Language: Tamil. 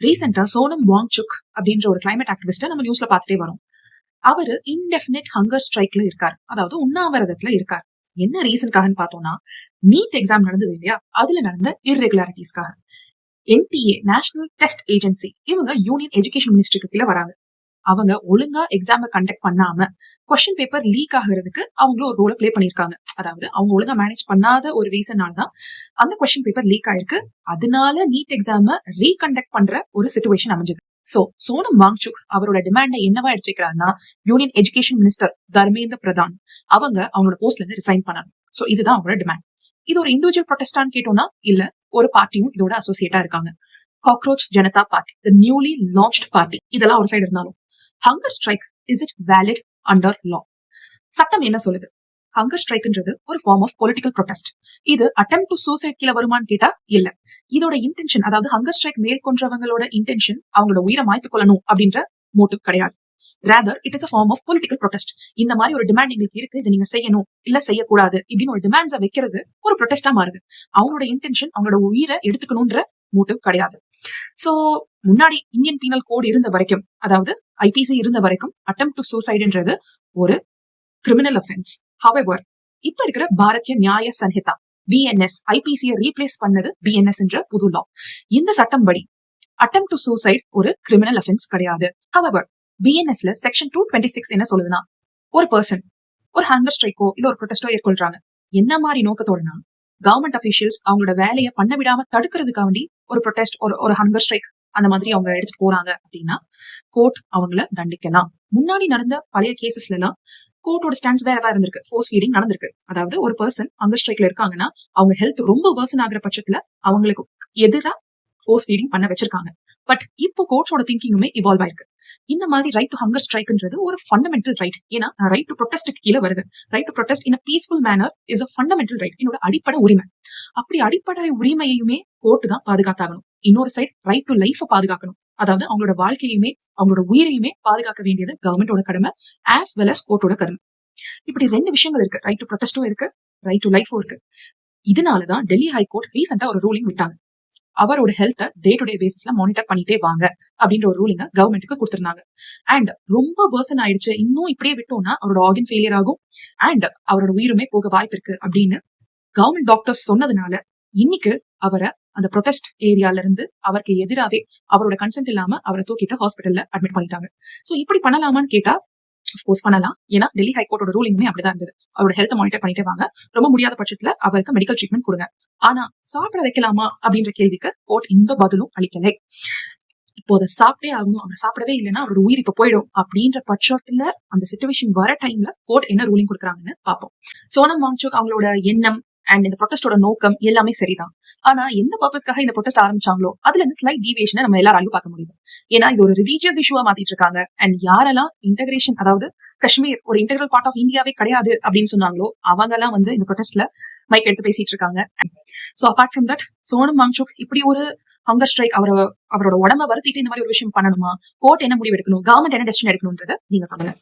ரீசெண்டா சோனம் வாங்சுக் அப்படின்ற ஒரு கிளைமேட் ஆக்டிவிஸ்ட நம்ம நியூஸ்ல பார்த்துட்டே வரோம். அவரு இன்டெஃபினிட் ஹங்கர் ஸ்ட்ரைக்ல இருக்காரு, அதாவது உண்ணாவிரதத்துல இருக்காரு. என்ன ரீசனுக்காகன்னு பார்த்தோம்னா, நீட் எக்ஸாம் நடந்தது இல்லையா, அதுல நடந்த இர்ரெகுலாரிட்டிஸ்க்காக. என்டிஏ நேஷனல் டெஸ்ட் ஏஜென்சி இவங்க யூனியன் எஜுகேஷன் மினிஸ்ட்ரிக்கு கீழே வராங்க. அவங்க ஒழுங்கா எக்ஸாம கண்டக்ட் பண்ணாம கொஸ்டின் பேப்பர் லீக் ஆகிறதுக்கு அவங்களும் ஒரு ரோல பிளே பண்ணிருக்காங்க. அதாவது அவங்க ஒழுங்கா மேனேஜ் பண்ணாத ஒரு ரீசனால தான் அந்த கொஸ்டின் பேப்பர் லீக் ஆயிருக்கு. அதனால நீட் எக்ஸாம ரீகண்டக்ட் பண்ற ஒரு சிச்சுவேஷன் அமைஞ்சது. சோ சோனம் வாங்சுக் அவரோட டிமாண்ட என்னவா எடுத்து வைக்கிறாருன்னா, union education minister Dharmendra Pradhan அவங்களோட போஸ்ட்ல இருந்து ரிசைன் பண்ணாங்க. சோ இதுதான் அவரோட டிமாண்ட். இது ஒரு இண்டிவிஜுவல் ப்ரொடெஸ்டான்னு கேட்டோம்னா இல்ல, ஒரு பார்ட்டியும் இதோட அசோசியேட்டா இருக்காங்க. காக்ரோச் ஜனதா பார்ட்டி, தி நியூலி லான்ச்ட் பார்ட்டி, இதெல்லாம் ஒரு சைடு இருந்தாலும் hunger strike is it valid under லா? சட்டம் என்ன சொல்லுது? ஹங்கர் ஸ்ட்ரைக்ன்றது ஒரு ஃபார்ம் ஆஃப் பொலிட்டிக்கல் ப்ரொடெஸ்ட். இது அட்டெம்ப்ட் டு சூசைட் கீழ வருமான்னு கேட்டா இல்ல. இதோட இன்டென்ஷன், அதாவது ஹங்கர் ஸ்ட்ரைக் மேற்கொண்டவங்களோட இன்டென்ஷன் அவங்களோட உயிரை மாய்த்து கொள்ளணும் அப்படின்ற மோட்டிவ் கிடையாது. Rather it is a form of political protest. இந்த மாதிரி ஒரு டிமாண்ட் எங்களுக்கு இருக்கு, இதை நீங்க செய்யணும் இல்ல செய்யக்கூடாது இப்படின்னு ஒரு டிமாண்ட்ஸை வைக்கிறது ஒரு ப்ரொடெஸ்டா மாறுது. அவங்களோட இன்டென்ஷன் அவங்களோட உயிரை எடுத்துக்கணும்ன்ற மோட்டிவ் கிடையாது. சோ முன்னாடி இந்தியன் பீனல் கோட் இருந்த வரைக்கும், அதாவது ஐபிசி இருந்த வரைக்கும் அட்டெம்ப்ட் டு சூசைடுன்றது ஒரு கிரிமினல் அஃபென்ஸ். ஹவெவர் இப்ப இருக்கிற பாரதிய நியாய சன்ஹிதா பிஎன்எஸ் ஐபிசியை ரீப்ளேஸ் பண்ணது பிஎன்எஸ் என்ற புது லா. இந்த சட்டம் படி அட்டெம்ப்ட் டு சூசைட் ஒரு கிரிமினல் அஃபென்ஸ் கிடையாது. ஹவெவர் பிஎன்எஸ்ல செக்ஷன் 226 என்ன சொல்லுதுன்னா, ஒரு பர்சன் ஒரு ஹங்கர் ஸ்ட்ரைக்கோ இல்ல ஒரு ப்ரொடெஸ்டோ ஏற்கொள்றாங்க, என்ன மாதிரி நோக்கத்தோடனா கவர்மெண்ட் அபிஷியல்ஸ் அவங்களோட வேலையை பண்ண விடாம தடுக்கிறதுக்காண்டி ஒரு ப்ரொடெஸ்ட் ஒரு ஹங்கர் ஸ்ட்ரைக் அந்த மாதிரி அவங்க எடுத்துட்டு போறாங்க அப்படின்னா கோர்ட் அவங்கள தண்டிக்கலாம். முன்னாடி நடந்த பழைய கேசஸ்ல எல்லாம் கோர்ட்டோட ஸ்டாண்ட்ஸ் வேற இருந்திருக்கு. ஃபோர்ஸ் ஃபீடிங் நடந்திருக்கு. அதாவது ஒரு பர்சன் ஹங்கர் ஸ்ட்ரைக்ல இருக்காங்கன்னா அவங்க ஹெல்த் ரொம்ப வர்சன் ஆகிற பட்சத்துல அவங்களுக்கு எதிராக ஃபோர்ஸ் ஃபீடிங் பண்ண வச்சிருக்காங்க. பட் இப்போ கோர்ட்ஸோட திங்கிங்குமே இவால்வ் ஆயிருக்கு. இந்த மாதிரி ரைட் டு ஹங்கர் ஸ்ட்ரைக்ன்றது ஒரு ஃபண்டமெண்டல் ரைட். ஏன்னா ரைட் டு ப்ரொடெஸ்ட்க்கு கீழே வருது. Right to protest in a peaceful manner is a fundamental right, என்னோட அடிப்படை உரிமை. அப்படி அடிப்படை உரிமையுமே கோர்ட் தான் பாதுகாத்தாகணும். இன்னொரு சைட் ரைட் டு லைஃபை பாதுகாக்கணும். அதாவது அவங்களோட வாழ்க்கையுமே அவங்களோட உயிரையுமே பாதுகாக்க வேண்டியது கவர்மெண்டோட கடமை ஆஸ் வெல் அஸ் கோர்ட்டோட கடமை. இப்படி ரெண்டு விஷயங்கள் இருக்கு. ரைட் டு ப்ரொடெஸ்டும் இருக்கு, ரைட் டு லைஃபும் இருக்கு. இதனாலதான் டெல்லி ஹைகோர்ட் ரீசெண்டா ஒரு ரூலிங் விட்டாங்க. அவரோட ஹெல்த்தை டே டு டே பேசிஸ்ல மானிட்டர் பண்ணிட்டே வாங்க அப்படின்ற ஒரு ரூலிங்க கவர்மெண்ட்டுக்கு கொடுத்திருந்தாங்க. அண்ட் ரொம்ப பர்சன் ஆயிடுச்சு, இன்னும் இப்படியே விட்டோம்னா அவரோட ஆர்கன் ஃபெயிலியர் ஆகும் அண்ட் அவரோட உயிருமே போக வாய்ப்பு இருக்கு அப்படின்னு கவர்மெண்ட் டாக்டர்ஸ் சொன்னதுனால இன்னைக்கு அவரை அந்த ப்ரொடெஸ்ட் ஏரியால இருந்து அவருக்கு எதிராவே அவரோட கன்சென்ட் இல்லாம அவரை தூக்கிட்டு ஹாஸ்பிட்டல்ல அட்மிட் பண்ணிட்டாங்க. சோ இப்படி பண்ணலாமான்னு கேட்டா அஃப்கோர்ஸ் பண்ணலாம். ஏன்னா டெல்லி ஹைகோர்ட்டோட ரூலிங்குமே அப்படிதான் இருந்தது. அவரோட ஹெல்த் மானிட்டர் பண்ணிட்டே வாங்க, ரொம்ப முடியாத பட்சத்துல அவருக்கு மெடிக்கல் ட்ரீட்மெண்ட் கொடுங்க. ஆனா சாப்பிட வைக்கலாமா அப்படின்ற கேள்விக்கு கோர்ட் இந்த பதிலும் அளிக்கலை. இப்போ அதை சாப்பிட்டே ஆகணும், அவர் சாப்பிடவே இல்லைன்னா அவரோட உயிர் இப்ப போயிடும் அப்படின்ற பட்சத்துல அந்த சிச்சுவேஷன் வர டைம்ல கோர்ட் என்ன ரூலிங் கொடுக்குறாங்கன்னு பார்ப்போம். சோனம் வாங்சுக் அவங்களோட எண்ணம் அண்ட் இந்த ப்ரொடெஸ்டோட நோக்கம் எல்லாமே சரிதான். ஆனா எந்த பர்பஸ்க்காக இந்த ப்ரொடெஸ்ட் ஆரம்பிச்சாங்களோ அதுல இருந்து ஸ்லைட் டீவியேஷனை நம்ம எல்லாராலையும் பார்க்க முடியும். ஏன்னா இது ஒரு ரிலீஜியஸ் இஷ்யூவா மாத்திட்டு இருக்காங்க. அண்ட் யாரெல்லாம் இன்டகிரேஷன், அதாவது காஷ்மீர் ஒரு இன்டெகிரல் பார்ட் ஆஃப் இந்தியாவே கிடையாது அப்படின்னு சொன்னாங்களோ அவங்க எல்லாம் வந்து இந்த ப்ரொடெஸ்ட்ல மைக் எடுத்து பேசிட்டு இருக்காங்க. So apart from that Sonam Wangchuk இப்படி ஒரு ஹங்கர் ஸ்ட்ரைக் அவரோட உடம்ப வருத்திட்டு இந்த மாதிரி ஒரு விஷயம் பண்ணணுமா? கோர்ட் என்ன முடிவு எடுக்கணும்? கவர்மெண்ட் என்ன டெசிஷன் எடுக்கணும்ன்றத நீங்க சொல்லுங்க.